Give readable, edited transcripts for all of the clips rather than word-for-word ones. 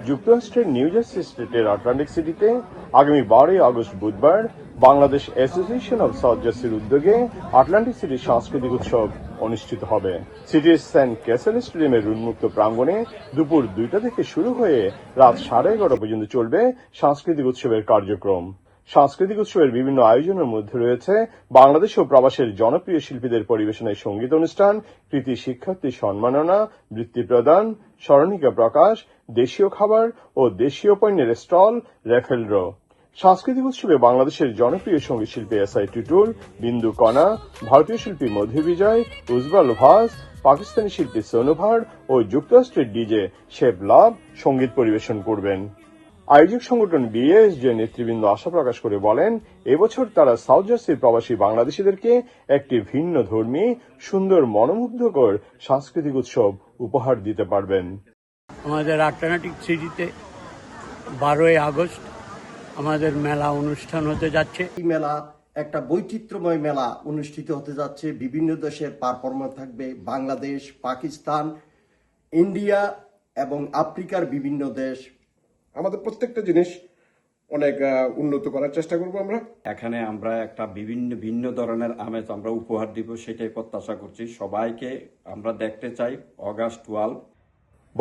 যুক্তরাষ্ট্রের new jersey স্টেটের Atlantic সিটিতে আগামী 12 আগস্ট বুধবার বাংলাদেশ অ্যাসোসিয়েশন অব সাউথ জার্সির উদ্যোগে আটলান্টিক সিটির সাংস্কৃতিক উৎসব অনুষ্ঠিত হবে। সিটির সেন্ট ক্যাসেল স্টেডিয়ামের উন্মুক্ত প্রাঙ্গণে দুপুর 2টা থেকে শুরু হয়ে রাত 11:30 পর্যন্ত চলবে সাংস্কৃতিক উৎসবের কার্যক্রম। সাংস্কৃতিক উৎসবের বিভিন্ন আয়োজনের মধ্যে রয়েছে বাংলাদেশ ও প্রবাসের জনপ্রিয় শিল্পীদের পরিবেশনায় সঙ্গীত অনুষ্ঠান, কৃতি শিক্ষার্থী সম্মাননা, বৃত্তি প্রদান, স্মরণিকা প্রকাশ, দেশীয় খাবার ও দেশীয় পণ্যের স্টল, রেফেল ড্র। সাংস্কৃতিক উৎসবে বাংলাদেশের জনপ্রিয় সঙ্গীত শিল্পী এসআই টুটুল, বিন্দু কণা, ভারতীয় শিল্পী মধু বিজয়, উজ্জ্বল ভাস, পাকিস্তানি শিল্পী সোনু ভাট ও যুক্তরাষ্ট্রের ডিজে শেব লাভ সঙ্গীত পরিবেশন করবেন। আয়োজক সংগঠন বিএএসজে নেতৃবৃন্দ আশা প্রকাশ করে বলেন, এবছর তারা সাউথ জার্সির প্রবাসী বাংলাদেশিদেরকে একটি ভিন্ন ধর্মী, সুন্দর, মনোমুগ্ধকর সাংস্কৃতিক উৎসব উপহার দিতে পারবেন। আমাদের আটলান্টিক সিটিতে 12 আগস্ট আমাদের মেলা অনুষ্ঠান হতে যাচ্ছে। এই মেলা একটা বৈচিত্র্যময় মেলা অনুষ্ঠিত হতে যাচ্ছে। বিভিন্ন দেশের পারফরমেন্স থাকবে, বাংলাদেশ, পাকিস্তান, ইন্ডিয়া এবং আফ্রিকার বিভিন্ন দেশ। আমাদের প্রত্যেকটা জিনিস অনেক উন্নত করার চেষ্টা করব। এখানে আমরা একটা ভিন্ন ধরনের আমেজ আমরা উপহার দিব, সেটাই প্রত্যাশা করছি। সবাইকে আমরা দেখতে চাই August 12।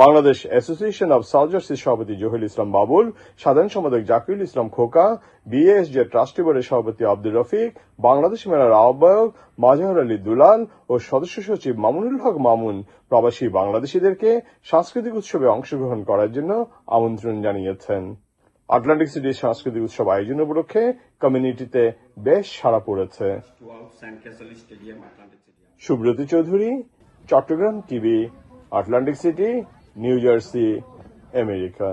Bangladesh association of south জার্সির সভাপতি জহির ইসলাম বাবুল, সাধারণ সম্পাদক জাকিরুল ইসলাম খোকা, বিএএসজে ট্রাস্টি বোর্ডের সভাপতি আব্দুর রফিক, বাংলাদেশ মেলার আহ্বায়ক মাজহার আলী দুলাল ও সদস্য সচিব মামুনুল হক মামুন প্রবাসী বাংলাদেশিদেরকে সাংস্কৃতিক উৎসবে অংশগ্রহণ করার জন্য আমন্ত্রণ জানিয়েছেন। আটলান্টিক সিটির সাংস্কৃতিক উৎসব আয়োজন উপলক্ষে কমিউনিটিতে বেশ সাড়া পড়েছে। Subrata Chowdhury, Chittagong TV, Atlantic City, New Jersey, America.